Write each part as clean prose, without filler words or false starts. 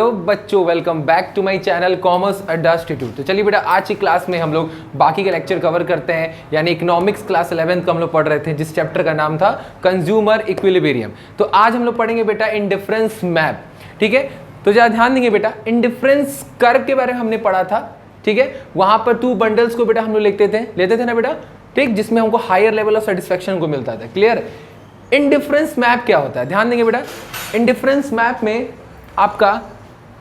Hello बच्चों, welcome back to my channel commerce Adda institute. तो चलिए बेटा, आज की क्लास में हम लोग बाकी के लेक्चर कवर करते हैं। यानी इकोनॉमिक्स क्लास 11th का हम लोग पढ़ रहे थे, जिस चैप्टर का नाम था कंज्यूमर इक्विलिब्रियम। तो आज हम लोग पढ़ेंगे बेटा इंडिफरेंस मैप। ठीक है, तो जरा ध्यान देंगे बेटा, इंडिफरेंस कर्व के बारे में हमने पढ़ा था। ठीक है, वहां पर 2 बंडल्स को बेटा हम लोग लेते थे ना बेटा, ठीक, जिसमें हमको हायर लेवल ऑफ सेटिस्फेक्शन को मिलता था। क्लियर? इंडिफरेंस मैप क्या होता है, ध्यान देंगे बेटा। इंडिफरेंस मैप में आपका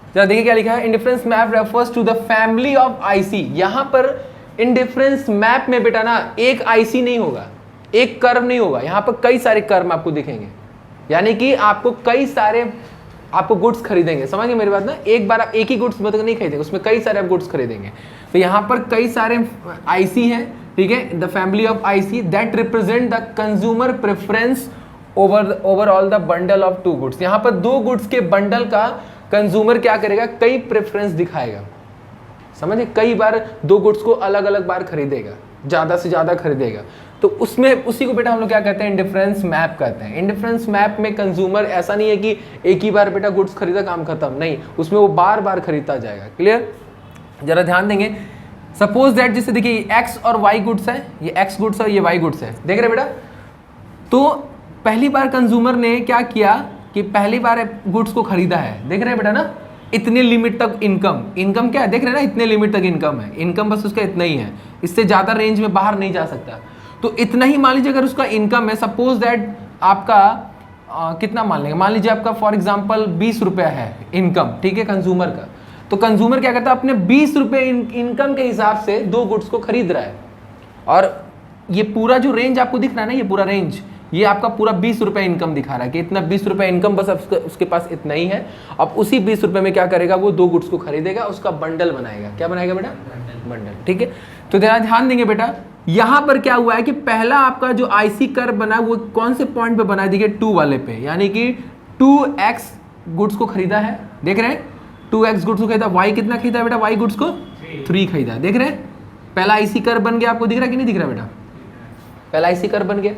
जरा देखिए क्या लिखा है, indifference map refers to the family of IC. यहां पर इंडिफरेंस मैप में बेटा ना एक आईसी नहीं होगा, एक कर्व नहीं होगा, यहां पर कई सारे कर्व आपको दिखेंगे। यानी कि आपको कई सारे आपको गुड्स खरीदेंगे, समझ गए मेरी बात ना। एक बार आप एक ही गुड्स मतलब नहीं खरीदेंगे, उसमें कई सारे आप गुड्स खरीदेंगे। तो यहां पर कई सारे आईसी हैं, ठीक है, the family of IC that represent the consumer preference overall the bundle of 2 goods. यहां पर 2 गुड्स के बंडल का कंज्यूमर क्या करेगा, कई प्रेफरेंस दिखाएगा। समझे, कई बार 2 गुड्स को अलग अलग बार खरीदेगा, ज्यादा से ज्यादा खरीदेगा। तो उसमें उसी को बेटा हम लोग क्या कहते हैं, इंडिफरेंस मैप कहते हैं। इंडिफरेंस मैप में कंज्यूमर ऐसा नहीं है कि एक ही बार बेटा गुड्स खरीदा काम खत्म, नहीं, उसमें वो बार बार खरीदता जाएगा। क्लियर? जरा ध्यान देंगे। सपोज दैट, जैसे देखिए एक्स और वाई गुड्स है, ये एक्स गुड्स और ये वाई गुड्स है, देख रहे बेटा। तो पहली बार कंज्यूमर ने क्या किया कि पहली बार गुड्स को खरीदा है, देख रहे हैं बेटा ना, इतने लिमिट तक इनकम क्या है, देख रहे हैं ना, इतने लिमिट तक इनकम है, इनकम बस उसका इतना ही है, इससे ज्यादा रेंज में बाहर नहीं जा सकता। तो इतना ही मान लीजिए अगर उसका इनकम है, सपोज दैट आपका कितना मान लेंगे, मान लीजिए आपका फॉर एग्जांपल 20 रुपया है इनकम, ठीक है, कंज्यूमर का। तो कंज्यूमर क्या करता है, अपने 20 रुपये इनकम के हिसाब से 2 गुड्स को खरीद रहा है। और ये पूरा जो रेंज आपको दिख रहा है ना, ये पूरा रेंज, ये आपका पूरा 20 रुपये इनकम दिखा रहा है कि इतना 20 रुपये इनकम बस उसके पास इतना ही है। अब उसी 20 रुपये में क्या करेगा, वो 2 गुड्स को खरीदेगा, उसका बंडल बनाएगा। क्या बनाएगा बेटा? बंडल। ठीक है, तो ध्यान देंगे बेटा, यहां पर क्या हुआ है कि पहला आपका जो आईसी कर्व बना वो कौन से पॉइंट पे बना, देखिए 2 वाले पे, यानी कि 2x गुड्स को खरीदा है, देख रहे हैं, 2x गुड्स को खरीदा। y कितना खरीदा बेटा, y गुड्स को 3 खरीदा, देख रहे हैं। पहला आईसी कर्व बन गया, आपको दिख रहा है कि नहीं दिख रहा बेटा, पहला आईसी कर्व बन गया।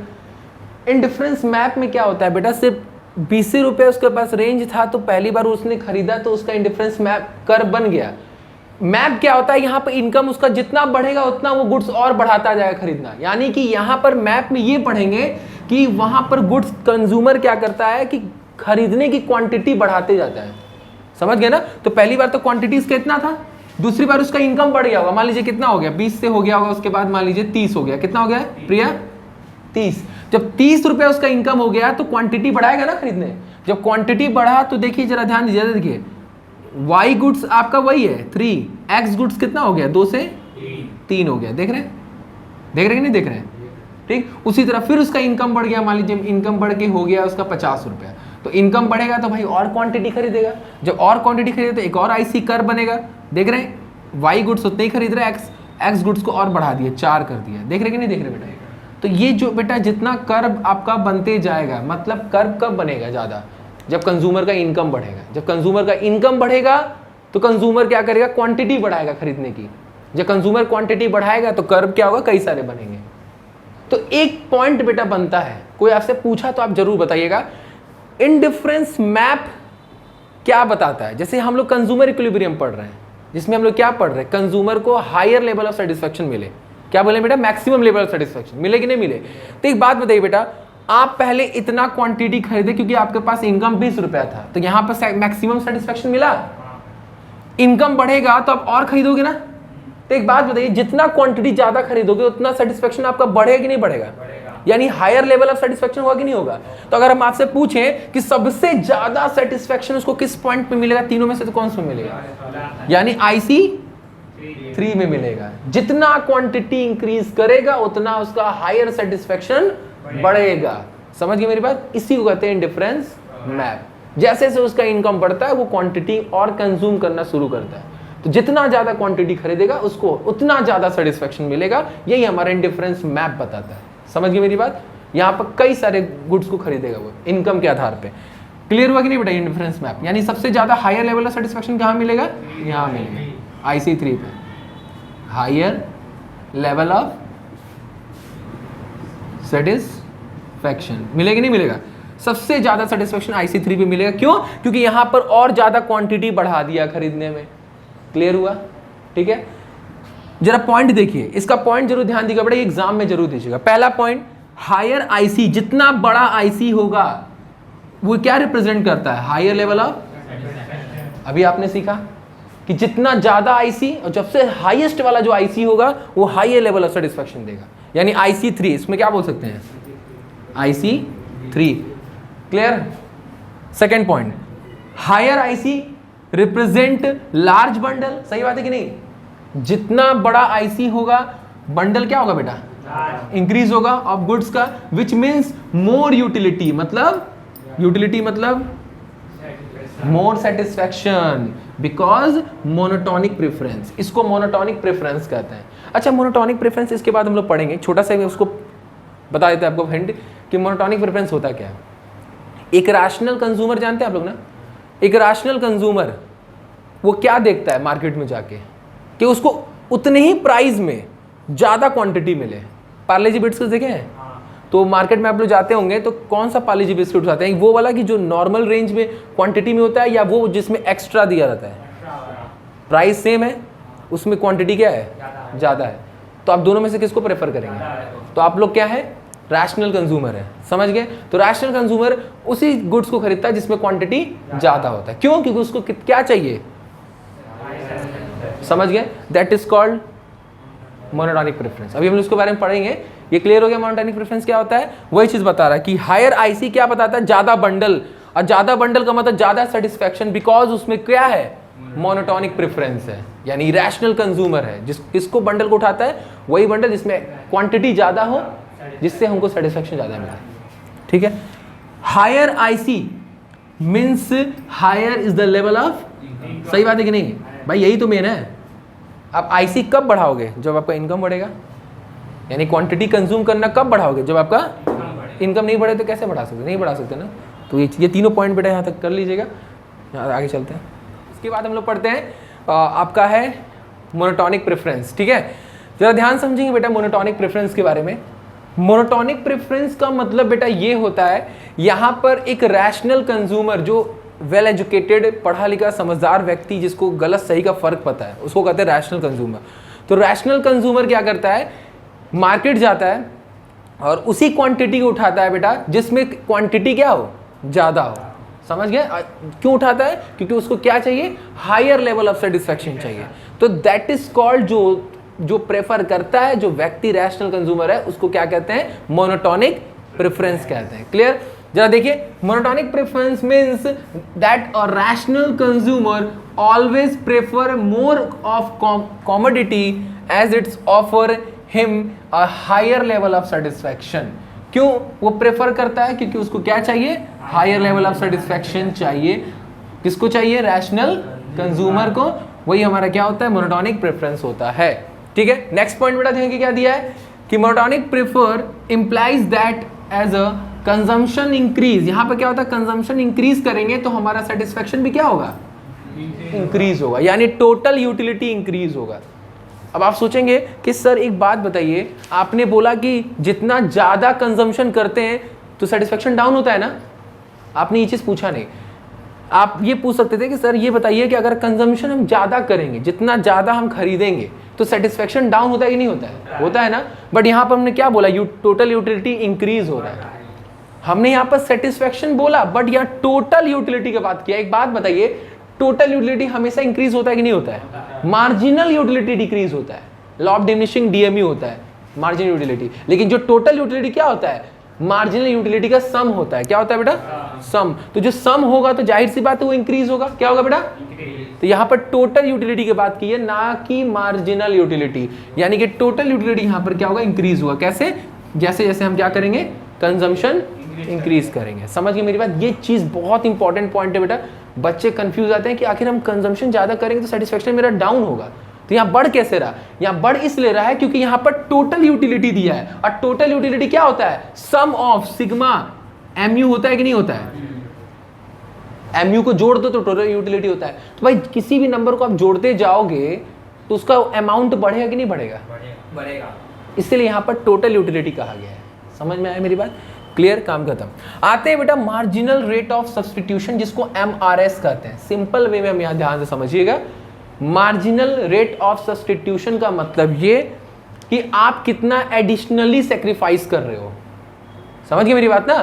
इंडिफरेंस मैप में क्या होता है बेटा, सिर्फ 20 रुपए उसके पास रेंज था, तो पहली बार उसने खरीदा तो उसका इंडिफरेंस मैप कर्व बन गया। मैप क्या होता है, यहाँ पर इनकम उसका जितना बढ़ेगा उतना वो गुड्स और बढ़ाता जाएगा खरीदना। यानी कि यहाँ पर मैप में ये पढ़ेंगे कि वहां पर गुड्स कंज्यूमर क्या करता है कि खरीदने की क्वांटिटी बढ़ाते जाता है। समझ गए ना? तो पहली बार तो क्वांटिटी इसका इतना था, दूसरी बार उसका इनकम बढ़ गया होगा, मान लीजिए कितना हो गया, 20 से हो गया होगा, उसके बाद मान लीजिए 30 हो गया। कितना हो गया प्रिया? 30। जब 30 रुपए उसका इनकम हो गया तो क्वांटिटी बढ़ाएगा ना खरीदने। जब क्वांटिटी बढ़ा तो देखिए, जरा ध्यान दीजिए, देखिए y गुड्स आपका वही है 3, x गुड्स कितना हो गया, 2 से 3 हो गया। देख रहे हैं कि नहीं देख रहे हैं? ठीक, उसी तरह फिर उसका इनकम बढ़ गया, मान लीजिए इनकम बढ़ के हो गया उसका 50 रुपया, तो इनकम बढ़ेगा तो भाई और क्वांटिटी खरीदेगा। जब और क्वांटिटी खरीदेगा तो एक और आईसी कर्व बनेगा। देख रहे हैं, y गुड्स उतने ही खरीद रहे हैं, x गुड्स को और बढ़ा दिया, 4 कर दिया। देख रहे कि नहीं देख रहे बेटा? तो ये जो बेटा जितना कर्व आपका बनते जाएगा, मतलब कर्व कब बनेगा ज्यादा, जब कंज्यूमर का इनकम बढ़ेगा। जब कंज्यूमर का इनकम बढ़ेगा तो कंज्यूमर क्या करेगा, क्वांटिटी बढ़ाएगा खरीदने की। जब कंज्यूमर क्वांटिटी बढ़ाएगा तो कर्व क्या होगा, कई सारे बनेंगे। तो एक पॉइंट बेटा बनता है, कोई आपसे पूछा तो आप जरूर बताइएगा, इंडिफरेंस मैप क्या बताता है। जैसे हम लोग कंज्यूमर इक्विलिब्रियम पढ़ रहे हैं, जिसमें हम लोग क्या पढ़ रहे हैं, कंज्यूमर को हायर लेवल ऑफ सेटिस्फेक्शन मिले। क्या बोले बेटा? मैक्सिमम लेवल ऑफ सेटिस्फेक्शन मिले कि नहीं मिले। तो एक बात बताइए बेटा, आप पहले इतना क्वांटिटी खरीदे क्योंकि आपके पास इनकम 20 रुपया था, तो यहां पर मैक्सिमम सेटिस्फेक्शन मिला। इनकम बढ़ेगा तो आप और खरीदोगे ना। तो एक बात बताइए, जितना क्वांटिटी ज्यादा खरीदोगे उतना सेटिस्फेक्शन आपका बढ़ेगा कि नहीं बढ़ेगा, यानी हायर लेवल ऑफ सेटिस्फेक्शन होगा कि नहीं होगा। तो अगर हम आपसे पूछें कि सबसे ज्यादा सेटिस्फेक्शन उसको किस पॉइंट पे मिलेगा, तीनों में से तो कौन सा मिलेगा, यानी आईसी 3 में मिलेगा। जितना क्वांटिटी इंक्रीज करेगा उतना उसका हायर सेटिस्फेक्शन बढ़ेगा। समझ गए मेरी बात? इसी को कहते हैं इंडिफरेंस मैप। जैसे जैसे उसका इनकम बढ़ता है वो क्वांटिटी और कंज्यूम करना शुरू करता है, तो जितना ज्यादा क्वांटिटी खरीदेगा उसको उतना ज्यादा सेटिस्फेक्शन मिलेगा। यही हमारा इंडिफरेंस मैप बताता है। समझ गए मेरी बात? यहाँ पर कई सारे गुड्स को खरीदेगा वो इनकम के आधार पे। क्लियर हुआ कि नहीं बेटा? इंडिफरेंस मैप यानी सबसे ज्यादा हायर लेवल ऑफ सेटिस्फेक्शन कहाँ मिलेगा, यहाँ मिलेगा IC3 पे, हायर लेवल ऑफ सेटिस्फेक्शन मिलेगा नहीं मिलेगा। सबसे ज्यादा सेटिस्फेक्शन IC3 पे मिलेगा। क्यों? क्योंकि यहां पर और ज्यादा क्वांटिटी बढ़ा दिया खरीदने में। क्लियर हुआ? ठीक है, जरा पॉइंट देखिए, इसका पॉइंट जरूर ध्यान दीजिएगा बेटा, ये एग्जाम में जरूर दीजिएगा। पहला पॉइंट, हायर IC, जितना बड़ा IC होगा वो क्या रिप्रेजेंट करता है? हायर लेवल ऑफ, अभी आपने सीखा कि जितना ज्यादा IC और सबसे हाईएस्ट वाला जो IC होगा वो हायर लेवल ऑफ सेटिस्फेक्शन देगा, यानी IC3। इसमें क्या बोल सकते हैं? IC3। Clear? Second point, higher IC represent large bundle. सही बात है कि नहीं? जितना बड़ा IC होगा बंडल क्या होगा बेटा? इंक्रीज होगा ऑफ गुड्स का, विच मीन्स मोर यूटिलिटी, मतलब यूटिलिटी मतलब मोर सेटिस्फैक्शन, बिकॉज मोनोटोनिक प्रेफरेंस। इसको मोनोटोनिक प्रेफरेंस कहते हैं। अच्छा, मोनोटोनिक प्रेफरेंस इसके बाद हम लोग पढ़ेंगे, छोटा सा उसको बता देते हैं आपको हिंट कि मोनोटोनिक प्रेफरेंस होता क्या है। एक रैशनल कंज्यूमर जानते हैं आप लोग ना? एक रैशनल कंज्यूमर वो क्या देखता है मार्केट में जाके कि उसको उतने ही प्राइस में ज्यादा क्वांटिटी मिले। पार्ले जी बिस्किट देखे हैं? तो मार्केट में आप लोग जाते होंगे तो कौन सा पार्ले जी बिस्किट उठाते हैं? वो वाला कि जो नॉर्मल रेंज में क्वांटिटी में होता है, या वो जिसमें एक्स्ट्रा दिया रहता है? प्राइस सेम है, उसमें क्वांटिटी क्या है? ज़्यादा है। तो आप दोनों में से किसको प्रेफर करेंगे? तो आप लोग क्या है? रैशनल कंज्यूमर है। समझ गए? तो रैशनल कंज्यूमर उसी गुड्स को खरीदता है जिसमें क्वांटिटी ज़्यादा होता है। क्यों? क्योंकि उसको क्या चाहिए? समझ गए? That is called monotonic preference. अभी हम लोग उसके बारे में पढ़ेंगे। ये क्लियर हो गया मोनोटोनिक प्रेफरेंस क्या होता है? वही चीज बता रहा है कि हायर IC क्या बताता है? ज्यादा बंडल, और ज्यादा बंडल का मतलब ज्यादा सेटिस्फेक्शन, बिकॉज उसमें क्या है? मोनोटोनिक प्रेफरेंस है, यानी रैशनल कंज्यूमर है। किसको बंडल को उठाता है? वही बंडल जिसमें क्वांटिटी ज्यादा हो, जिससे हमको सेटिस्फेक्शन ज्यादा मिले। ठीक है, higher IC means higher is the level of, सही बात है कि नहीं भाई? यही तो मेन है। आप IC कब बढ़ाओगे? जब आपका इनकम बढ़ेगा, यानी क्वांटिटी कंज्यूम करना कब बढ़ाओगे? जब आपका इनकम नहीं बढ़े तो कैसे बढ़ा सकते? नहीं बढ़ा सकते ना। तो ये तीनों पॉइंट बेटा यहाँ तक कर लीजिएगा, यहाँ आगे चलते हैं। इसके बाद हम लोग पढ़ते हैं आपका है मोनोटोनिक प्रेफरेंस। ठीक है, जरा ध्यान समझेंगे बेटा मोनोटोनिक प्रेफरेंस के बारे में। मोनोटोनिक प्रेफरेंस का मतलब बेटा ये होता है, यहाँ पर एक रैशनल कंज्यूमर, जो वेल एजुकेटेड, पढ़ा लिखा समझदार व्यक्ति, जिसको गलत सही का फर्क पता है, उसको कहते हैं रैशनल कंज्यूमर। तो रैशनल कंज्यूमर क्या करता है? मार्केट जाता है और उसी क्वांटिटी को उठाता है बेटा जिसमें क्वांटिटी क्या हो? ज़्यादा हो। समझ गए? क्यों उठाता है? क्योंकि उसको क्या चाहिए? हायर लेवल ऑफ सेटिस्फेक्शन चाहिए। तो दैट इज कॉल्ड, जो प्रेफर करता है, जो व्यक्ति रैशनल कंज्यूमर है, उसको क्या कहते हैं? मोनोटोनिक प्रेफरेंस कहते हैं। क्लियर? जरा देखिए, monotonic preference means that a rational consumer always prefer more of commodity as it's offer him a higher level of satisfaction. क्यों वो प्रेफर करता है? क्योंकि उसको क्या चाहिए? हायर लेवल ऑफ सेटिस्फैक्शन चाहिए। किसको चाहिए? रैशनल कंज्यूमर को। वही हमारा क्या होता है? मोनोटोनिक प्रेफरेंस होता है। ठीक है, नेक्स्ट पॉइंट बेटा देखिए क्या दिया है कि monotonic prefer implies that as a consumption increase. यहाँ पर क्या होता है? कंजम्पशन इंक्रीज करेंगे तो हमारा सेटिस्फैक्शन भी क्या होगा? इंक्रीज होगा, यानी टोटल यूटिलिटी इंक्रीज होगा। अब आप सोचेंगे कि सर एक बात बताइए, आपने बोला कि जितना ज़्यादा कंजम्पशन करते हैं तो सेटिस्फेक्शन डाउन होता है ना? आपने ये चीज़ पूछा नहीं। आप ये पूछ सकते थे कि सर ये बताइए कि अगर कंजम्पशन हम ज़्यादा करेंगे, जितना ज़्यादा हम खरीदेंगे, तो सेटिस्फेक्शन डाउन होता है कि नहीं होता है? होता है ना। बट यहाँ पर हमने क्या बोला? टोटल यूटिलिटी इंक्रीज हो रहा है। हमने यहाँ पर सेटिस्फेक्शन बोला, बट यहाँ टोटल यूटिलिटी की बात किया। एक बात बताइए, टोटल यूटिलिटी हमेशा इंक्रीज होता है कि नहीं होता है? मार्जिनल यूटिलिटी डिक्रीज होता है। लॉ ऑफ डिमिनिशिंग DMU होता है मार्जिनल यूटिलिटी। लेकिन जो टोटल यूटिलिटी क्या होता है? मार्जिनल यूटिलिटी का सम होता है। क्या होता है बेटा? सम। तो जो सम होगा तो जाहिर सी बात है वो इंक्रीज होगा। क्या होगा बेटा? तो यहाँ पर टोटल यूटिलिटी की बात की है, ना कि मार्जिनल यूटिलिटी। यानी कि टोटल यूटिलिटी यहाँ पर क्या होगा? इंक्रीज होगा। कैसे? जैसे जैसे हम क्या करेंगे? कंजम्पशन इंक्रीज करेंगे। समझ गए मेरी बात? ये चीज बहुत इंपॉर्टेंट पॉइंट है बेटा। बच्चे कंफ्यूज आते हैं कि आखिर हम कंजम्पशन ज्यादा करेंगे तो सेटिस्फेक्शन मेरा डाउन होगा। तो यहाँ बढ़ कैसे रहा? यहाँ बढ़ इसलिए रहा है क्योंकि यहाँ पर टोटल यूटिलिटी दिया है, और टोटल यूटिलिटी क्या होता है? सम ऑफ सिग्मा MU होता है कि नहीं होता है? MU को जोड़ दो तो टोटल यूटिलिटी होता है। तो भाई किसी भी नंबर को आप जोड़ते जाओगे तो उसका अमाउंट बढ़ेगा कि नहीं बढ़ेगा? बढ़ेगा। इसलिए यहाँ पर टोटल यूटिलिटी कहा गया है। समझ में आया मेरी बात? क्लियर, काम खत्म। आते हैं बेटा मार्जिनल रेट ऑफ सब्स्टिट्यूशन, जिसको MRS कहते हैं। सिंपल वे में हम यहां ध्यान से समझिएगा। मार्जिनल रेट ऑफ सब्स्टिट्यूशन का मतलब ये कि आप कितना एडिशनली सेक्रीफाइस कर रहे हो। समझ गए मेरी बात ना?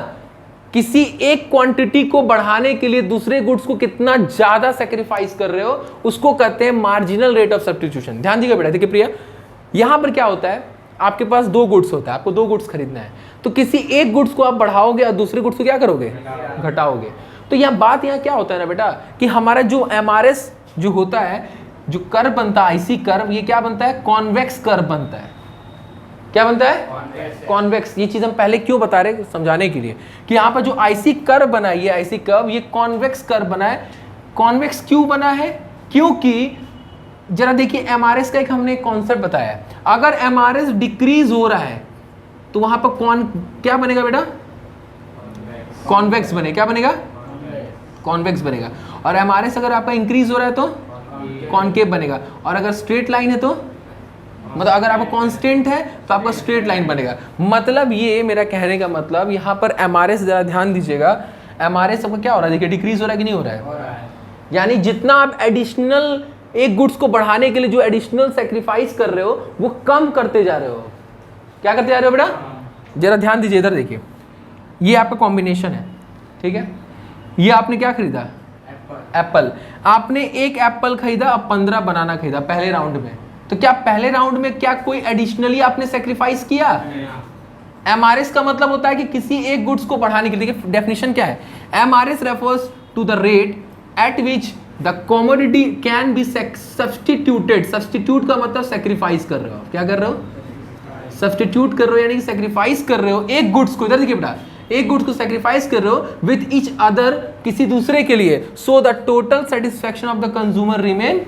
किसी एक क्वांटिटी को बढ़ाने के लिए दूसरे गुड्स को कितना ज्यादा सेक्रीफाइस कर रहे हो, उसको कहते हैं मार्जिनल रेट ऑफ सब्स्टिट्यूशन। ध्यान दीजिएगा बेटा। देखिए प्रिया, यहां पर क्या होता है, आपके पास दो गुड्स होता है, आपको दो गुड्स खरीदना है, तो किसी एक गुड्स को आप बढ़ाओगे और दूसरे गुड्स को क्या करोगे, घटाओगे। तो यहाँ बात यहाँ क्या होता है ना बेटा, कि हमारा जो MRS जो होता है, जो कर्व बनता है, IC कर्व, ये क्या बनता है, कॉन्वेक्स कर्व बनता है। क्या बनता है, कॉन्वेक्स। ये चीज हम पहले क्यों बता रहे, समझाने के लिए कि यहाँ पर जो IC कर्व बना है, ये IC कर्व, ये कॉन्वेक्स कर्व बना है। कॉन्वेक्स क्यों बना है, क्योंकि जरा देखिए MRS का एक हमने कॉन्सेप्ट बताया है। अगर MRS डिक्रीज हो रहा है तो वहां पर क्या बनेगा बेटा, कॉन्वेक्स बनेगा। क्या बनेगा, कॉन्वेक्स बनेगा। और MRS अगर आपका इंक्रीज हो रहा है तो कॉनकेव बनेगा। और अगर स्ट्रेट लाइन है तो, मतलब अगर आपका कांस्टेंट है तो आपका स्ट्रेट लाइन बनेगा। मतलब ये मेरा कहने का मतलब, यहाँ पर MRS जरा ध्यान दीजिएगा, MRS आपका क्या हो रहा है, देखिए डिक्रीज हो रहा है कि नहीं हो रहा है। यानी जितना आप एडिशनल एक गुड्स को बढ़ाने के लिए जो एडिशनल सेक्रीफाइस कर रहे हो, वो कम करते जा रहे हो। क्या करते जा रहे हो बेटा, जरा ध्यान दीजिए इधर देखिए। ये आपका कॉम्बिनेशन है, ठीक है। ये आपने क्या खरीदा, एप्पल। आपने एक एप्पल खरीदा, अब 15 बनाना खरीदा पहले राउंड में। तो क्या पहले राउंड में क्या कोई एडिशनली आपने सेक्रीफाइस किया? MRS का मतलब होता है कि किसी एक गुड्स को बढ़ाने के लिए। देखिए डेफिनेशन क्या है, MRS refers to the rate at which the commodity can be substituted. Substitute का मतलब सेक्रीफाइस कर रहे हो। क्या कर रहे हो, सब्स्टिट्यूट कर रहे हो, यानी कि सेक्रीफाइस कर रहे हो एक गुड्स को। इधर देखिए बेटा, एक गुड्स को सेक्रीफाइस कर रहे हो विथ ईच अदर, किसी दूसरे के लिए। So the total satisfaction of the consumer remain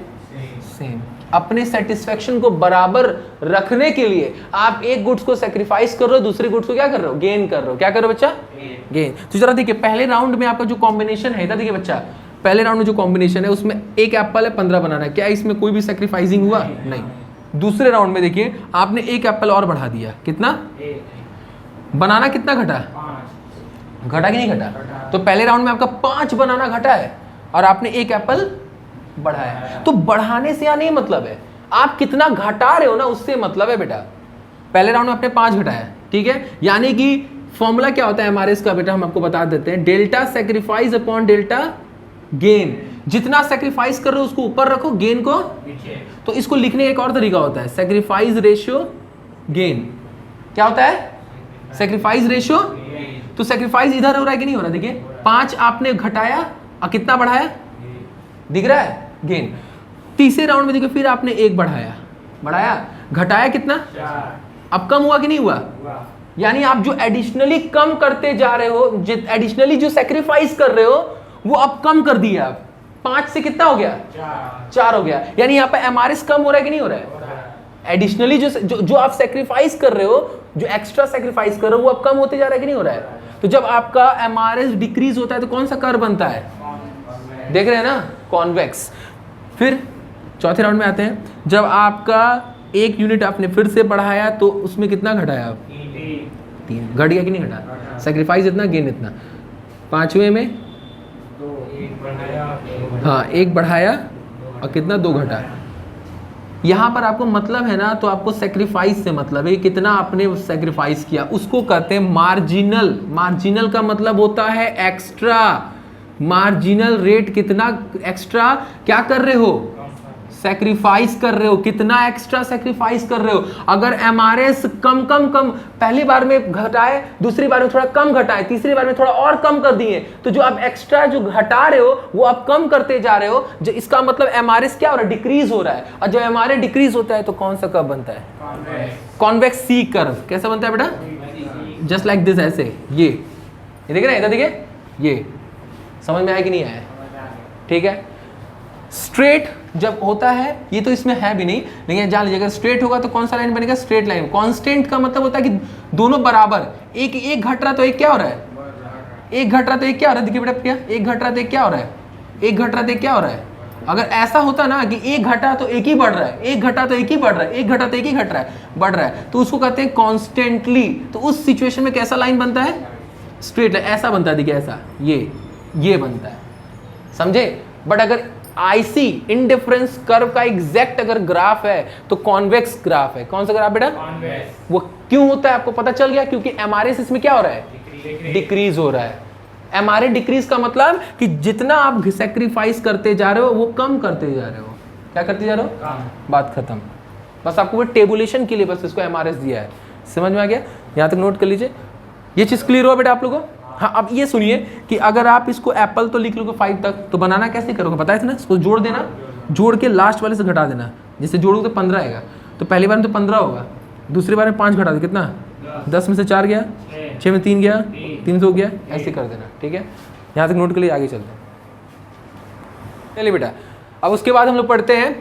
same. अपने सेटिस्फैक्शन को बराबर रखने के लिए आप एक गुड्स को सेक्रीफाइस कर रहे हो, दूसरे गुड्स को क्या कर रहे हो, गेन कर रहे हो। क्या कर रहे हो बच्चा, गेन। तो जरा देखिए पहले राउंड में आपका जो कॉम्बिनेशन है, इधर देखिए बच्चा, पहले राउंड में जो कॉम्बिनेशन है उसमें एक एप्पल है, 15 बनाना है। क्या इसमें कोई भी सेक्रीफाइसिंग हुआ, नहीं। दूसरे राउंड में देखिए आपने एक एप्पल और बढ़ा दिया, कितना, बनाना कितना घटा, घटा कि नहीं घटा। तो पहले राउंड में आपका 5 बनाना घटा है और आपने एक एप्पल बढ़ाया। तो बढ़ाने से यहाँ नहीं मतलब है, आप कितना घटा रहे हो ना, उससे मतलब है बेटा। पहले राउंड में आपने 5 घटाया, ठीक है। यानी कि फॉर्मूला क्या होता है MRS का बेटा, हम आपको बता देते हैं। Delta sacrifice upon delta gain. जितना सेक्रीफाइस कर रहे हो उसको ऊपर रखो, गेन को नीचे। तो इसको लिखने का एक और तरीका होता है, सेक्रीफाइस रेशियो गेन। क्या होता है, सेक्रीफाइस रेशियो। तो सेक्रीफाइस इधर हो रहा है कि नहीं हो रहा, देखिए 5 आपने घटाया और कितना बढ़ाया, दिख रहा है, गेन। तीसरे राउंड में देखिए फिर आपने 1 बढ़ाया, घटाया कितना, अब कम हुआ कि नहीं हुआ। यानी आप जो एडिशनली कम करते जा रहे हो, एडिशनली जो सेक्रीफाइस कर रहे हो, वो अब कम कर दिया। आप 5 से कितना हो गया, 4 हो गया। यानी यहाँ पे MRS कम हो रहा है कि नहीं हो रहा है। एडिशनली जो आप सेक्रीफाइस कर रहे हो, जो एक्स्ट्रा सेक्रीफाइस कर रहे हो, वो अब कम होते जा रहा है कि नहीं हो रहा है। तो जब आपका MRS डिक्रीज होता है तो कौन सा कर्व बनता है, देख रहे हैं ना, कॉन्वेक्स। फिर चौथे राउंड में आते हैं, जब आपका 1 यूनिट आपने फिर से बढ़ाया तो उसमें कितना घटाया, 3 घट गया कि नहीं घटा। सेक्रीफाइस इतना, गेन इतना। 5वें में 1 बढ़ाया और कितना, 2 घटा। यहाँ पर आपको मतलब है ना, तो आपको सेक्रीफाइस से मतलब है, कितना आपने सेक्रीफाइस किया, उसको कहते हैं मार्जिनल। मार्जिनल का मतलब होता है एक्स्ट्रा। मार्जिनल रेट कितना एक्स्ट्रा क्या कर रहे हो, सेक्रीफाइस कर रहे हो, कितना एक्स्ट्रा सेक्रीफाइस कर रहे हो। अगर MRS कम पहली बार में घटाए, दूसरी बार में थोड़ा कम घटाए, तीसरी बार में थोड़ा और कम कर दिए, तो जो आप एक्स्ट्रा जो घटा रहे हो वो आप कम करते जा रहे हो। जो इसका मतलब MRS क्या हो रहा है, डिक्रीज हो रहा है। और जब MRS डिक्रीज होता है तो कौन सा कर्व बनता है, कॉन्वेक्स सी कर्व। कैसा बनता है बेटा, जस्ट लाइक दिस, ऐसे। ये देख रहे हैं, इधर देखिए, ये समझ में आया कि नहीं आया, ठीक है। स्ट्रेट जब होता है, ये तो इसमें है भी नहीं, लेकिन जान लीजिए, अगर स्ट्रेट होगा तो कौन सा लाइन बनेगा, स्ट्रेट लाइन। कांस्टेंट का मतलब होता है कि दोनों बराबर, एक घट रहा तो एक क्या हो रहा है, एक घट रहा तो एक क्या हो रहा है। देखिए बेटा प्रिया, एक घट रहा तो एक क्या हो रहा है, एक घट रहा तो एक क्या हो रहा है। अगर ऐसा होता ना कि एक घटा तो एक ही बढ़ रहा है, एक घटा तो एक ही बढ़ रहा है, एक घटा तो एक ही घट रहा है, बढ़ रहा है, तो उसको कहते हैं कॉन्स्टेंटली। तो उस सिचुएशन में कैसा लाइन बनता है, स्ट्रेट लाइन ऐसा बनता है, देखिए ऐसा, ये बनता है, समझे। बट अगर आईसी इंडिफरेंस कर्व का एग्जैक्ट अगर ग्राफ है तो कॉन्वेक्स ग्राफ है। कौन सा ग्राफ बेटा? वो क्यों होता है आपको पता चल गया? क्योंकि एमआरएस इसमें क्या हो रहा है? डिक्रीज हो रहा है। एमआरए डिक्रीज का मतलब कि जितना आप सैक्रिफाइस करते जा रहे हो वो कम करते जा रहे हो। क्या करते जा रहे हो? बात खत्म। बस आपको वो टेबुलेशन के लिए बस इसको एमआरएस दिया है। समझ में आ गया? यहां तक नोट कर लीजिए। ये चीज क्लियर हुआ बेटा आप लोगों को? हाँ, अब ये सुनिए कि अगर आप इसको एप्पल तो लिख लोगे 5 तक, तो बनाना कैसे करोगे पता है ना? इसको जोड़ देना, जोड़ के लास्ट वाले से घटा देना। जैसे जोड़ोगे तो 15 आएगा, तो पहली बार में तो 15 होगा, दूसरी बार में 5 घटा दो, कितना? 10 में से 4 गया, 6 में 3 गया, 3 हो गया, ऐसे कर देना। ठीक है, यहाँ तक नोट के लिए आगे चलते हैं। चलिए बेटा, अब उसके बाद हम लोग पढ़ते हैं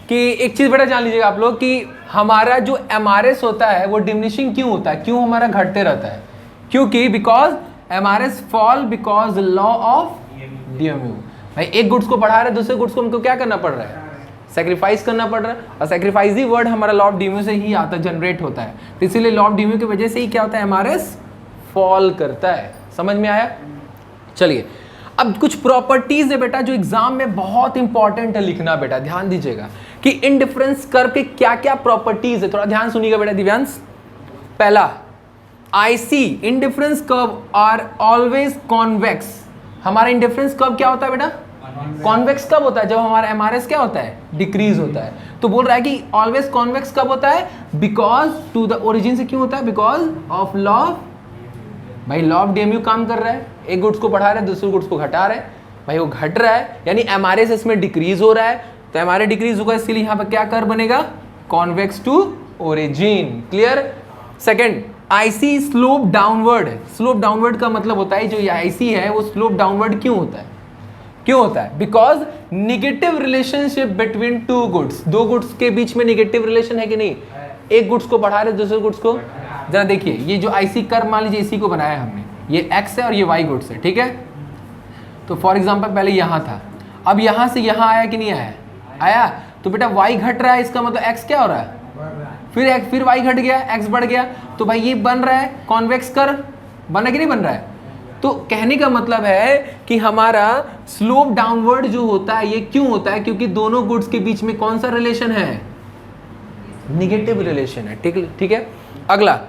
कि एक चीज़ बेटा जान लीजिएगा आप लोग कि हमारा जो एमआरएस होता है वो डिमिनिशिंग क्यों होता है, क्यों हमारा घटते रहता है? क्योंकि because MRS fall because law of DMU. भाई एक गुड्स को बढ़ा रहे हैं, दूसरे गुड्स को हमको क्या करना पड़ रहा है? सैक्रिफाइस करना पड़ रहा है। और सैक्रिफाइस ही वर्ड हमारा लॉ ऑफ डीएमयू से ही आता, जनरेट होता है। तो इसीलिए लॉ ऑफ डीएमयू की वजह से ही क्या होता है? एमआरएस फॉल करता है। समझ में आया? चलिए, अब कुछ प्रॉपर्टीज है बेटा जो एग्जाम में बहुत इंपॉर्टेंट है लिखना। बेटा ध्यान दीजिएगा कि इंडिफरेंस कर्व के क्या क्या प्रॉपर्टीज है, थोड़ा ध्यान सुनिएगा बेटा दिव्यांश। पहला, IC indifference curve are always convex. हमारा इंडिफरेंस कर्व क्या होता है बेटा? कॉन्वेक्स कब होता है? जब हमारा एमआरएस क्या होता है? डिक्रीज होता है। तो बोल रहा है कि ऑलवेज कॉन्वेक्स कब होता है? बिकॉज टू द ओरिजिन से क्यों होता है? बिकॉज ऑफ लॉ ऑफ, भाई लॉ ऑफ डीएमयू काम कर रहा है। एक गुड्स को बढ़ा रहा है, दूसरे गुड्स को घटा रहा है। भाई वो घट रहा है यानी एमआरएस इसमें डिक्रीज हो रहा है, तो एमआरए डिक्रीज होगा, इसलिए यहाँ पर क्या कर्व बनेगा? Convex to origin. Clear? Second, IC slope downward है। स्लोप डाउनवर्ड का मतलब होता है जो ये आईसी है वो स्लोप डाउनवर्ड क्यों होता है? क्यों होता है? Because negative relationship between two goods. दो गुड्स के बीच में निगेटिव रिलेशन है कि नहीं? एक गुड्स को बढ़ा रहे दूसरे गुड्स को, जरा देखिए ये जो आईसी कर्व मान लीजिए इसी को बनाया हमने, ये एक्स है और ये वाई गुड्स है। ठीक है, तो फॉर एग्जाम्पल पहले यहाँ था, अब यहाँ से यहाँ आया कि नहीं आया? आया। तो बेटा वाई घट रहा है, इसका मतलब एक्स क्या हो रहा है? फिर y घट गया, x बढ़ गया, तो भाई ये बन रहा है कॉन्वेक्स कर्व। बना कि नहीं बन रहा है? तो कहने का मतलब है कि हमारा स्लोप डाउनवर्ड जो होता है ये क्यों होता है? क्योंकि दोनों गुड्स के बीच में कौन सा रिलेशन है? निगेटिव रिलेशन है। ठीक है। अगला,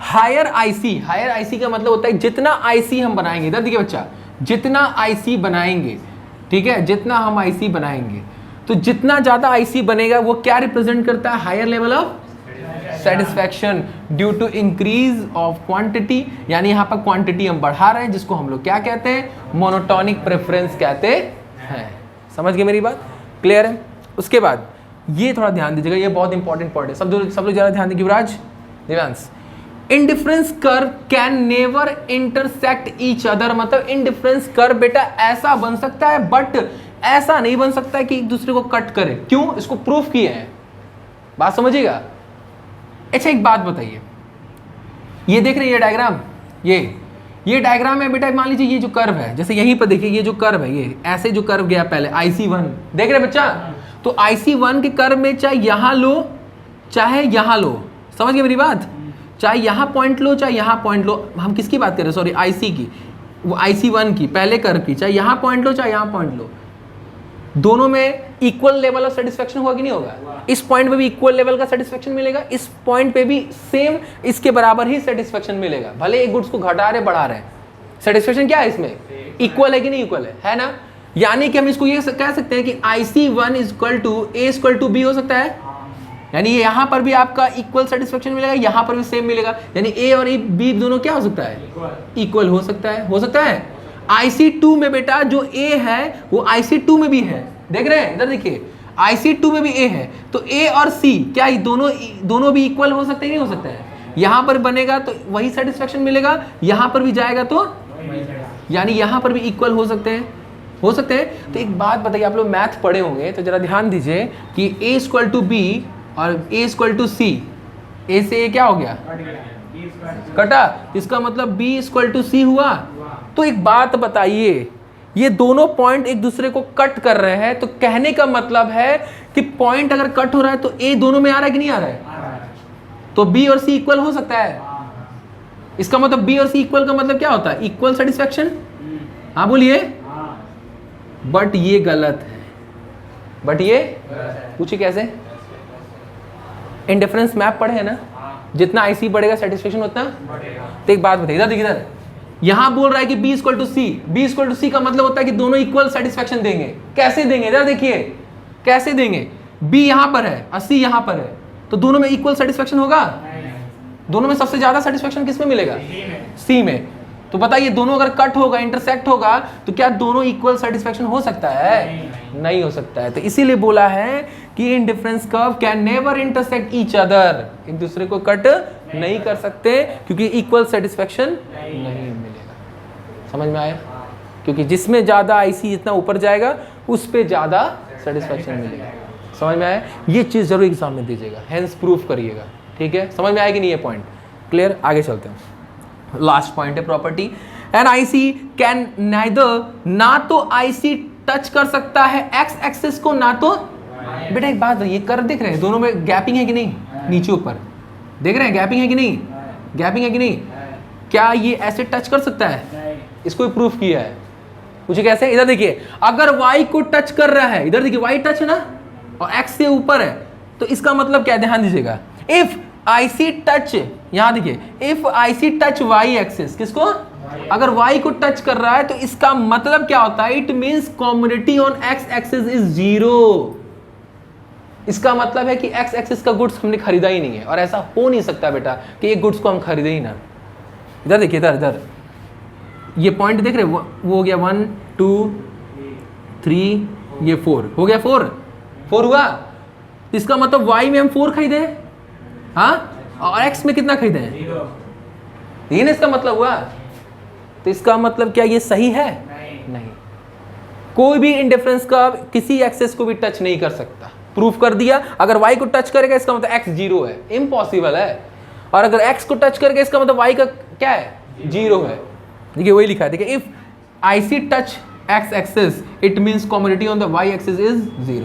हायर आईसी। हायर आईसी का मतलब होता है जितना आईसी हम बनाएंगे, इधर देखिए बच्चा, जितना आईसी बनाएंगे, ठीक है, जितना हम आईसी बनाएंगे, तो जितना ज्यादा आईसी बनेगा वो क्या रिप्रेजेंट करता है? Higher level of satisfaction due to increase of quantity. यानी यहाँ पर क्वांटिटी हम बढ़ा रहे हैं, जिसको हम लोग क्या कहते हैं? मोनोटोनिक प्रेफरेंस कहते हैं। समझ गए मेरी बात? क्लियर है? उसके बाद ये थोड़ा ध्यान दीजिएगा, ये बहुत इंपॉर्टेंट पॉइंट है, सब लोग जरा ध्यान दीजिए। Yuvraj, Divyansh, indifference curve can never intersect each other. मतलब इंडिफरेंस कर्व बेटा ऐसा बन सकता है बट ऐसा नहीं बन सकता है कि एक दूसरे को कट करे। क्यों? इसको प्रूफ किए हैं। बात समझिएगा। अच्छा एक बात बताइए, ये देख रहे हैं ये डायग्राम, ये डायग्राम है बेटा। मान लीजिए ये जो कर्व है, जैसे यहीं पर देखिए ये जो कर्व है, ये ऐसे जो कर्व गया पहले IC1, देख रहे बच्चा? तो IC1 के कर्व में चाहे यहां लो चाहे यहां लो, समझ गए मेरी बात? चाहे यहां पॉइंट लो चाहे यहां पॉइंट लो। हम किसकी बात कर रहे हैं? सॉरी, IC की, वो IC1 की पहले कर्व की, चाहे यहां पॉइंट लो चाहे यहां पॉइंट लो, दोनों में इक्वल लेवल ऑफ सेटिस्फेक्शन होगा कि नहीं होगा? इस पॉइंट पे भी इक्वल लेवल का सेटिस्फेक्शन मिलेगा, इस पॉइंट पे भी सेम इसके बराबर ही सेटिस्फेक्शन मिलेगा। भले एक गुड्स को घटा रहे बढ़ा रहे, सेटिस्फेक्शन क्या है इसमें? इक्वल है कि नहीं? इक्वल है ना? यानी कि हम इसको ये कह सकते हैं कि IC1 is equal to A equal to B हो सकता है। यानी यहाँ पर भी आपका इक्वल सेटिस्फेक्शन मिलेगा, यहाँ पर भी सेम मिलेगा। यानी A और B दोनों क्या हो सकता है? इक्वल हो सकता है। हो सकता है। IC2 में बेटा जो A है वो IC2 में भी है, देख रहे हैं? इधर देखिए, IC2 में भी A है, तो A और C क्या दोनों भी इक्वल हो सकते हैं? नहीं हो सकता है? यहाँ पर बनेगा तो वही सेटिस्फेक्शन मिलेगा, यहाँ पर भी जाएगा तो, यानी यहाँ पर भी इक्वल हो सकते हैं। हो सकते हैं। तो एक बात बताइए, आप लोग मैथ पढ़े होंगे तो जरा ध्यान दीजिए कि A इक्वल टू B और A equal to C, A से A क्या हो गया? कटा। इसका मतलब B इक्वल टू C हुआ। तो एक बात बताइए, ये दोनों पॉइंट एक दूसरे को कट कर रहे हैं, तो कहने का मतलब है कि पॉइंट अगर कट हो रहा है तो A दोनों में आ रहा है कि नहीं आ रहा है? तो B और C इक्वल हो सकता है? इसका मतलब बी और सी इक्वल का मतलब क्या होता है? Equal satisfaction. हाँ बोलिए। बट ये गलत है, बट ये पूछिए कैसे? इंडिफरेंस मैप पढ़े है ना, जितना आईसी बढ़ेगा सेटिस्फेक्शन उतना बढ़ेगा। तो एक बात बताइए, इधर देखिए, इधर यहां बोल रहा है कि B equal to C, B equal to C का मतलब होता है कि दोनों इक्वल सेटिस्फेक्शन देंगे। कैसे देंगे? इधर देखिए कैसे देंगे। B यहां पर है और C यहां पर है, तो दोनों में इक्वल सेटिस्फेक्शन होगा? दोनों में सबसे ज्यादा सेटिस्फेक्शन किस में मिलेगा? सी में। तो बताइए दोनों अगर कट होगा, इंटरसेक्ट होगा, तो क्या दोनों इक्वल सेटिस्फेक्शन हो सकता है? नहीं हो सकता है। तो इसीलिए बोला है कि indifference curve can never intersect each other, एक दूसरे को कट नहीं कर सकते क्योंकि इक्वल सेटिस्फेक्शन नहीं मिलेगा। समझ में आया? क्योंकि जिसमें ज्यादा आईसी जितना ऊपर जाएगा उस पे ज्यादा सेटिस्फेक्शन मिलेगा। समझ में आया? ये चीज जरूर एग्जाम में दीजिएगा, हेंस प्रूफ करिएगा। ठीक है, समझ में आएगी नहीं ये पॉइंट? क्लियर? आगे चलते हैं। लास्ट पॉइंट है property. An IC can neither, ना तो आईसी टच कर सकता है एक्स एक्सिस को, ना तो बेटा एक बात ये कर दिख रहे हैं दोनों में गैपिंग है कि नहीं? नीचे ऊपर देख रहे हैं गैपिंग है कि नहीं? गैपिंग है कि नहीं? क्या ये ऐसे टच कर सकता है? इसको प्रूफ किया है। पूछे कैसे? इधर देखिए, अगर y को टच कर रहा है, इधर देखिए y टच है ना और x से ऊपर है, तो इसका मतलब क्या? ध्यान दीजिएगा, इफ आईसी टच, यहां देखिए, if IC touch Y axis, किसको? अगर y को टच कर रहा है तो इसका मतलब क्या होता है? It means commodity on x axis is zero. इसका मतलब है कि x एक्सिस का गुड्स हमने खरीदा ही नहीं है, और ऐसा हो नहीं सकता बेटा कि एक गुड्स को हम खरीदे ही ना। इधर देखिए, इधर इधर ये पॉइंट देख रहे हो, वो हो गया 1 2 3, ये 4 हो गया, 4 हुआ। इसका मतलब y में हम 4 खरीदे, हाँ, और x में कितना खरीदे हैं? यही ना इसका मतलब हुआ। तो इसका मतलब क्या ये सही है? नहीं। कोई भी इंडिफरेंस का किसी एक्सेस को भी टच नहीं कर सकता। प्रूफ कर दिया। अगर y को टच करेगा इसका मतलब x 0 है, इम्पॉसिबल है। और अगर x को टच करेगा इसका मतलब y का क्या है? 0 है। देखिए वही लिखा है, देखिए, if IC touch x axis it means commodity on the y axis is 0।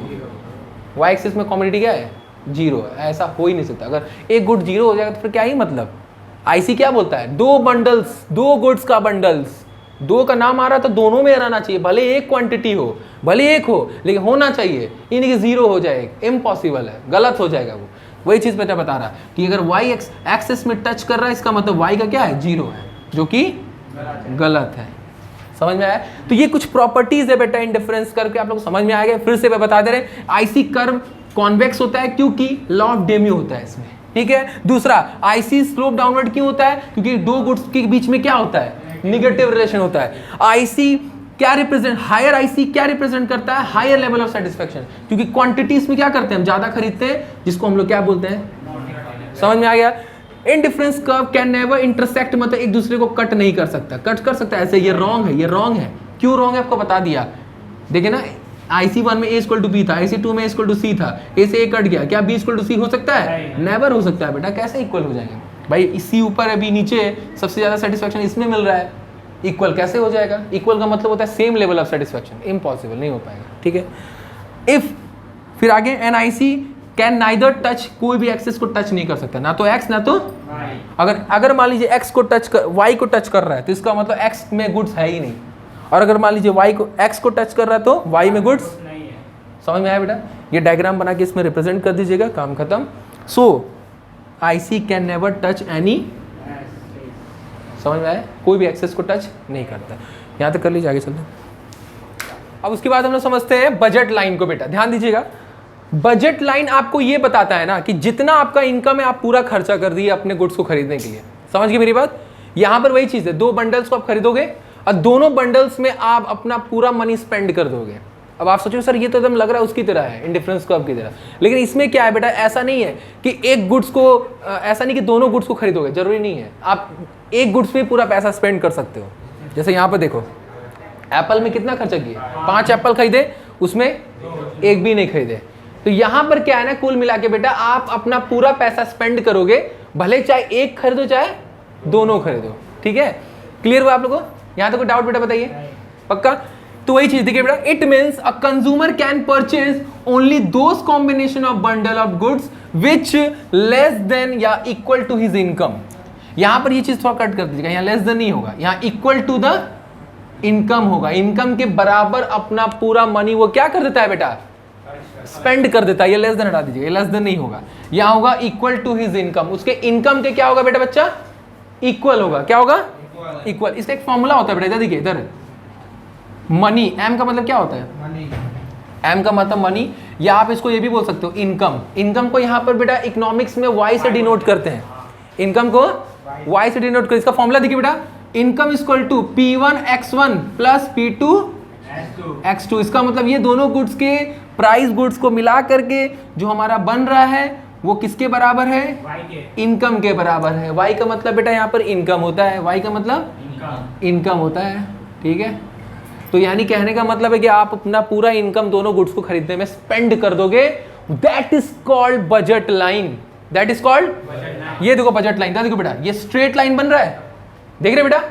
y axis में कॉमोडिटी क्या है? 0 है। ऐसा हो ही नहीं सकता। अगर एक गुड 0 हो जाएगा तो फिर क्या ही मतलब? आईसी क्या बोलता है? दो बंडल्स, दो गुड्स का बंडल्स, दो का नाम आ रहा है तो दोनों में रहना चाहिए, भले एक क्वांटिटी हो, भले एक हो, लेकिन होना चाहिए। इन्हीं के 0 हो जाए, इम्पॉसिबल है, गलत हो जाएगा वो। वही चीज बेटा बता रहा कि अगर y एक्सिस में टच कर रहा है इसका मतलब y का क्या है? 0 है, जो कि गलत है। समझ में आया? तो ये कुछ प्रॉपर्टीज है बेटा इंडिफरेंस कर्व के, आप लोग समझ में आ गए। फिर से बता दे रहे, आईसी कर्व कॉन्वेक्स होता है क्योंकि लॉ ऑफ डेम्यू होता है इसमें। ठीक है। दूसरा, आईसी स्लोप डाउनवर्ड क्यों होता है? क्योंकि दो गुड्स के बीच में क्या होता है? निगेटिव रिलेशन होता है। आईसी क्या रिप्रेजेंट, हायर आईसी क्या रिप्रेजेंट करता है? Higher level of satisfaction. क्योंकि क्वांटिटीज में क्या करते हैं? हम ज्यादा खरीदते हैं, जिसको हम लोग क्या बोलते हैं? समझ में आ गया? Indifference curve can never intersect, मतलब एक दूसरे को कट नहीं कर सकता। कट कर सकता है ऐसे, ये रॉन्ग है, ये रॉन्ग है। क्यों रॉन्ग है आपको बता दिया। देखिए ना, IC1 में A इक्वल टू बी था, IC2 में A इक्वल टू सी था, A से A कट गया, क्या B इक्वल टू सी हो सकता है? नेवर हो सकता है बेटा। कैसे इक्वल हो जाएंगे भाई? सी ऊपर है, बी नीचे है, सबसे ज्यादा सेटिस्फेक्शन इसमें मिल रहा है, इक्वल कैसे हो जाएगा? इक्वल का मतलब होता है same level of satisfaction, impossible, नहीं हो पाएगा। ठीक है। इफ, फिर आगे, NIC कैन नाइदर टच, कोई भी एक्सिस को टच नहीं कर सकता, ना तो x ना तो y। अगर मान लीजिए x को टच कर, y को टच कर रहा है तो इसका मतलब x में गुड्स है ही नहीं। और अगर मान लीजिए y को, x को टच कर रहा है तो y में गुड्स नहीं है। समझ में आया बेटा? ये डायग्राम बना के इसमें रिप्रेजेंट कर दीजिएगा, काम खत्म। So IC can never touch any, समझ में आया? कोई भी एक्सेस को टच नहीं करता। यहाँ तक कर लीजिए, आगे चलते हैं। अब उसके बाद हम लोग समझते हैं बजट लाइन को। बेटा ध्यान दीजिएगा, बजट लाइन आपको ये बताता है ना कि जितना आपका इनकम है आप पूरा खर्चा कर दिए अपने गुड्स को खरीदने के लिए। समझ गए मेरी बात? यहाँ पर वही चीज है, दो बंडल्स को आप खरीदोगे और दोनों बंडल्स में आप अपना पूरा मनी स्पेंड कर दोगे। अब आप सोचो सर ये तो एकदम लग रहा है उसकी तरह है, इंडिफरेंस कर्व की तरह, लेकिन इसमें क्या है बेटा? ऐसा नहीं है कि एक गुड्स को, ऐसा नहीं कि दोनों गुड्स को खरीदोगे, जरूरी नहीं है। आप एक गुड्स में पूरा पैसा स्पेंड कर सकते हो। जैसे यहाँ पर देखो, एप्पल में कितना खर्चा किया? 5 एप्पल खरीदे, उसमें एक भी नहीं खरीदे। तो यहाँ पर क्या है ना, कुल मिला के बेटा आप अपना पूरा पैसा स्पेंड करोगे, भले चाहे एक खरीदो चाहे दोनों खरीदो। ठीक है, क्लियर हुआ आप लोगों को? यहाँ तो कोई डाउट बेटा बताइए, पक्का? तो वही चीज देखिए बेटा, it means a consumer can purchase only those combination of bundle of goods which less than या इक्वल टू हिज इनकम। यहां पर ये चीज थोड़ा कट कर दीजिएगा, यहाँ लेस देन नहीं होगा, यहाँ इक्वल टू द इनकम होगा, इनकम के बराबर अपना पूरा मनी वो क्या कर देता है बेटा, स्पेंड कर देता है। ये लेस देन हटा दीजिएगा, ये लेस देन नहीं होगा, यहाँ होगा इक्वल टू हिज इनकम, उसके इनकम के क्या होगा बेटा बच्चा, इक्वल होगा, क्या होगा, इक्वल। इसका एक फॉर्मूला होता है बेटा, देखिए इधर, मनी, एम का मतलब क्या होता है, मनी, एम का मतलब मनी, या आप इसको ये भी बोल सकते हो इनकम। इनकम को यहाँ पर बेटा इकोनॉमिक्स में वाई से डिनोट करते हैं, इनकम को वाई से डिनोट करते हैं। इसका फॉर्मूला देखिए बेटा, income equal to P1 X1 plus P2 X2। इसका मतलब ये दोनों गुड्स के प्राइस, गुड्स को मिला करके जो हमारा बन रहा है वो किसके बराबर है, इनकम के बराबर है। वाई का मतलब बेटा यहाँ पर इनकम होता है, वाई का मतलब इनकम होता है, ठीक है। तो यानी कहने का मतलब है कि आप अपना पूरा इनकम दोनों गुड्स को खरीदने में स्पेंड कर दोगे, that is called budget line, that is called, ये देखो बजट लाइन, देखो बेटा ये स्ट्रेट लाइन बन रहा है, देख रहे बेटा,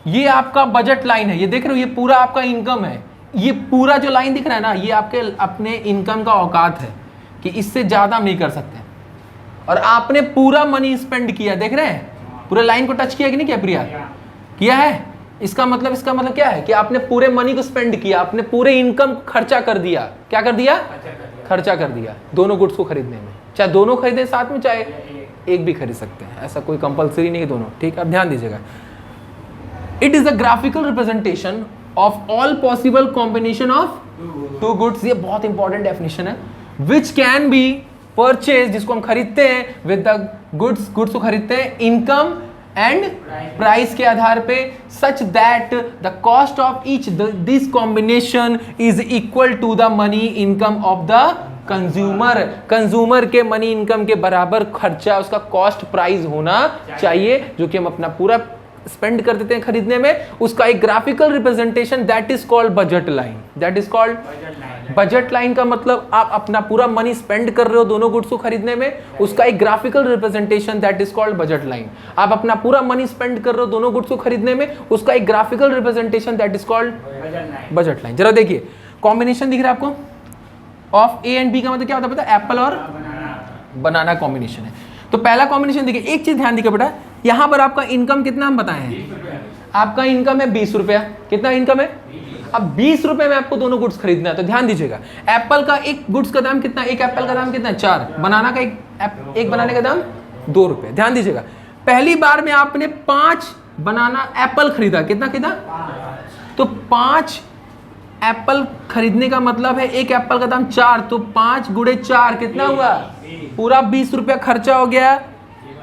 ये आपका बजट लाइन है, ये देख रहे हो, ये पूरा आपका इनकम है, ये पूरा जो लाइन दिख रहा है ना, ये आपके अपने इनकम का औकात है कि इससे ज्यादा हम नहीं कर सकते, और आपने पूरा मनी स्पेंड किया, देख रहे हैं, पूरे लाइन को टच किया कि नहीं किया प्रिया, किया है। इसका मतलब क्या है कि आपने पूरे मनी को स्पेंड किया, आपने पूरे इनकम खर्चा कर दिया, क्या कर दिया, खर्चा कर दिया दोनों गुड्स को खरीदने में, चाहे दोनों खरीदे साथ में, चाहे एक भी खरीद सकते हैं, ऐसा कोई कंपलसरी नहीं है दोनों, ठीक है। अब ध्यान दीजिएगा, it is a graphical representation of all possible combination of two goods, ये बहुत इंपॉर्टेंट डेफिनेशन है, विच कैन बी परचेज, जिसको हम खरीदते हैं विद द गुड्स, गुड्स को खरीदते हैं इनकम एंड प्राइस के आधार पे, such that the cost of each this combination is equal to the money income of the consumer, consumer के मनी इनकम के बराबर खर्चा, उसका कॉस्ट प्राइस होना चाहिए, जो कि हम अपना पूरा स्पेंड कर देते हैं खरीदने में, उसका एक graphical representation, that is called budget line, that is called budget line. का मतलब आप अपना पूरा मनी स्पेंड कर रहे हो दोनों गुड्स को खरीदने में, उसका एक graphical representation, that is called budget line. आप अपना पूरा मनी स्पेंड कर रहे हो दोनों गुड्स को खरीदने में, उसका एक graphical representation, that is called budget line. जरा देखिए कॉम्बिनेशन दिख रहा है आपको, ऑफ ए एंड बी का मतलब क्या होता है पता है, एप्पल और बनाना कॉम्बिनेशन है। तो पहला कॉम्बिनेशन देखिए, एक चीज ध्यान दीजिए बेटा, यहां पर आपका इनकम कितना हम बताए हैं, आपका इनकम है 20 रुपया, कितना इनकम है, अब 20 रुपए में आपको दोनों गुड्स खरीदना है। तो ध्यान दीजिएगा, एप्पल का एक गुड्स का दाम कितना, एक एप्पल का दाम कितना है 4, बनाना का एक बनाने का दाम 2 रुपए। ध्यान दीजिएगा, पहली बार में आपने 5 बनाना एप्पल खरीदा, कितना खरीदा, तो 5 एप्पल खरीदने का मतलब है एक एप्पल का दाम 4, तो 5 गुणे 4 कितना हुआ, पूरा 20 रुपया खर्चा हो गया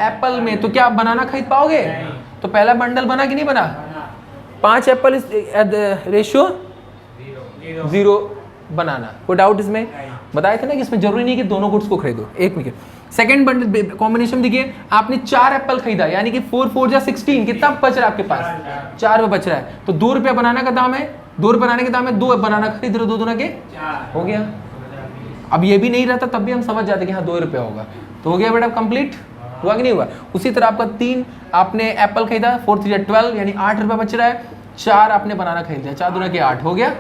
एप्पल में। तो क्या आप बनाना खरीद पाओगे, तो पहला बंडल बना कि नहीं बना, 5 एप्पल इज रेशियो 0 बनाना, कोई डाउट इसमें, बताए थे ना कि इसमें जरूरी नहीं कि दोनों गुड्स को खरीदो। एक मिनट, सेकंड बंडल कॉम्बिनेशन देखिए, आपने 4 एप्पल खरीदा, यानी कि 4 4 जा 16, कितना बच रहा है आपके पास, 4 रुपये बच रहा है, तो 2 रुपया बनाना का दाम है, 2 रुपये बनाने के दाम है, 2 बनाना खरीद रहे हो, 2 दूना के हो गया। अब ये भी नहीं रहता तब भी हम समझ जाते कि हाँ 2 रुपया होगा, तो हो गया बेटा कंप्लीट, हुआ कि नहीं हुआ। उसी तरह आपका 3 आपने एप्पल खरीदा, 4 3 12, यानी 8 रुपया बच रहा है, 4 आपने बनाना खरीद लिया, 4 दूना के 8 हो गया।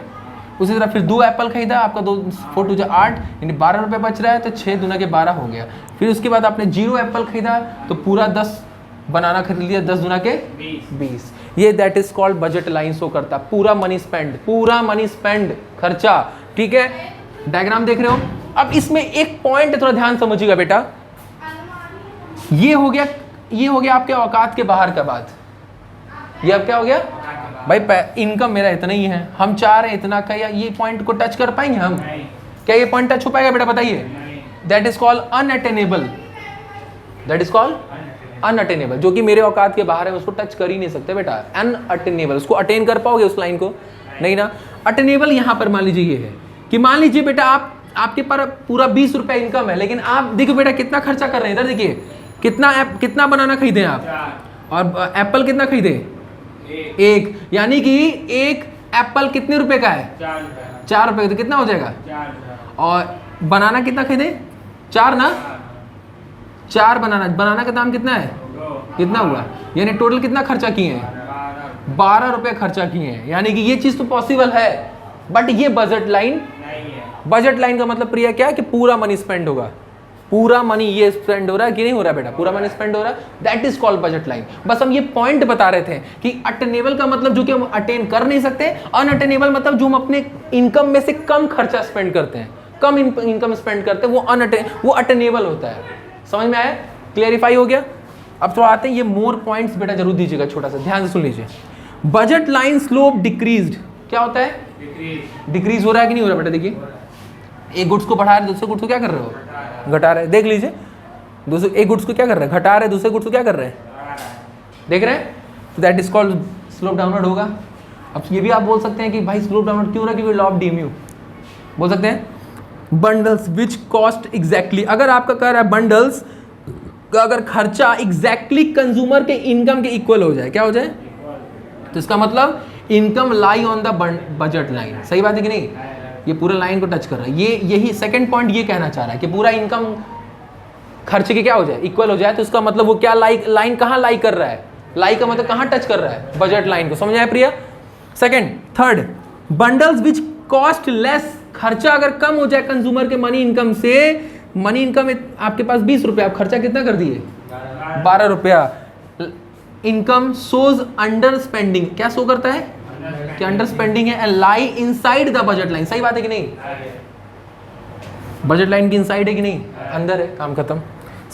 उसी तरह फिर 2 एप्पल खरीदा, आपका 2 4 2 8, यानी 12 रुपये बच रहा है, तो 6 दूना के 12 हो गया। फिर उसके बाद आपने 0 एप्पल खरीदा, तो पूरा 10 बनाना खरीद लिया, 10 दूना के 20। ये that is called budget line show करता, पूरा मनी स्पेंड, पूरा मनी स्पेंड, खर्चा, ठीक है। डायग्राम देख रहे हो। अब इसमें एक पॉइंट थोड़ा ध्यान समझिएगा बेटा, ये हो गया आपके औकात के बाहर का बात। ये अब क्या हो गया भाई, इनकम मेरा इतना ही है, हम चाह रहे हैं इतना का, या ये पॉइंट को टच कर पाएंगे हम, क्या ये पॉइंट टच हो पाएगा बेटा, बताइए। That is called unattainable, that is called unattainable, जो कि मेरे औकात के बाहर है, उसको टच कर ही नहीं सकते बेटा, अनअटेनेबल। उसको अटेन कर पाओगे उस लाइन को, नहीं ना। अटेनेबल यहाँ पर मान लीजिए ये है कि मान लीजिए बेटा आपके पास पूरा 20 रुपया इनकम है, लेकिन आप देखो बेटा कितना खर्चा कर रहे हैं, इधर देखिए कितना बनाना खरीदे आप, और एप्पल कितना खरीदे, 1, यानी कि एक एप्पल कितने रुपए का है, 4 रुपए, तो कितना हो जाएगा, और बनाना कितना खरीदे, 4 ना, 4 बनाना का दाम कितना है, कितना हुआ, यानी टोटल कितना खर्चा किए हैं, 12 रुपए खर्चा किए हैं। यानी कि ये चीज तो पॉसिबल है, बट ये बजट लाइन नहीं है। बजट लाइन का मतलब प्रिया क्या है कि पूरा मनी स्पेंड होगा, पूरा मनी ये स्पेंड हो रहा है कि नहीं हो रहा है बेटा, पूरा मनी स्पेंड हो रहा है, that is called budget line. बस हम ये पॉइंट बता रहे थे कि अटेनेबल का मतलब जो कि हम अटेन कर नहीं सकते, अनअटेनेबल मतलब जो हम अपने इनकम में से कम खर्चा स्पेंड करते हैं, कम इनकम स्पेंड करते हैं, वो अटेनेबल होता है। समझ में आया, क्लियरिफाई हो गया। अब तो आते हैं ये मोर पॉइंट्स बेटा जरूर दीजिएगा, छोटा सा ध्यान से सुन लीजिए। बजट लाइन स्लोप डिक्रीज्ड, क्या होता है, डिक्रीज हो रहा है कि नहीं हो रहा बेटा, देखिए एक गुड्स को बढ़ा रहे दूसरे गुड्स को क्या कर रहे हो, घटा रहे, देख लीजिए दूसरे एक गुड्स को क्या कर रहे हैं, घटा रहे, दूसरे गुड्स को क्या कर रहे हैं, देख रहे हैं, तो that is called slope downward होगा। अब ये भी आप बोल सकते हैं कि भाई स्लोप डाउनवर्ड क्यों हो रहा है, क्योंकि लॉ ऑफ डीम्यू बोल सकते हैं। बंडल्स विच कॉस्ट एग्जैक्टली, अगर आपका कह रहा है बंडल्स का अगर खर्चा एग्जैक्टली कंज्यूमर के इनकम के इक्वल हो जाए, क्या हो जाए, तो इसका मतलब income lie on the budget line. सही बात है कि नहीं, ये पूरा लाइन को टच कर रहा है। ये यही सेकंड पॉइंट ये कहना चाह रहा है कि पूरा इनकम खर्चे के क्या हो जाए, इक्वल हो जाए, तो इसका मतलब वो क्या लाइन कहाँ लाई कर रहा है, लाई का मतलब कहाँ टच कर रहा है, बजट लाइन को। समझ आया Priya. Second, third, bundles which cost less, खर्चा अगर कम हो जाए कंज्यूमर के मनी इनकम से, मनी इनकम आपके पास 20 रुपये, आप खर्चा कितना कर दिए, 12 रुपया। इनकम सोज अंडर स्पेंडिंग, क्या शो करता है कि अंडर स्पेंडिंग है, and lie inside the budget line. सही बात है कि नहीं, बजट लाइन की इनसाइड है कि नहीं, अंदर है, काम खत्म,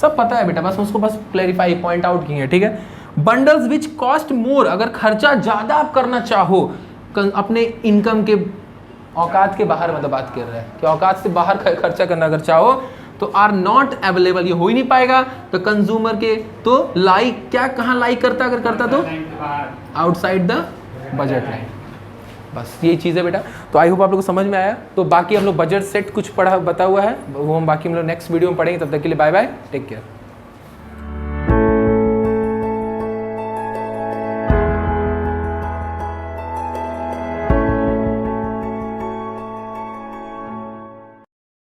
सब पता है बेटा, बस उसको बस क्लैरिफाई पॉइंट आउट किए, ठीक है। बंडल्स विच कॉस्ट मोर, अगर खर्चा ज्यादा आप करना चाहो अपने इनकम के औकात के बाहर, मतलब बात कर रहा है कि औकात से बाहर खर्चा करना अगर चाहो तो आर नॉट अवेलेबल, ये हो ही नहीं पाएगा। तो कंज्यूमर के तो लाई क्या, कहाँ लाई करता, अगर करता तो आउटसाइड द बजट लाइन। बस यही चीज़ है बेटा। तो आई होप आप लोग को समझ में आया। तो बाकी हम लोग बजट सेट कुछ पढ़ा बता हुआ है, वो हम बाकी हम लोग नेक्स्ट वीडियो में पढ़ेंगे। तब तक के लिए बाय बाय, टेक केयर।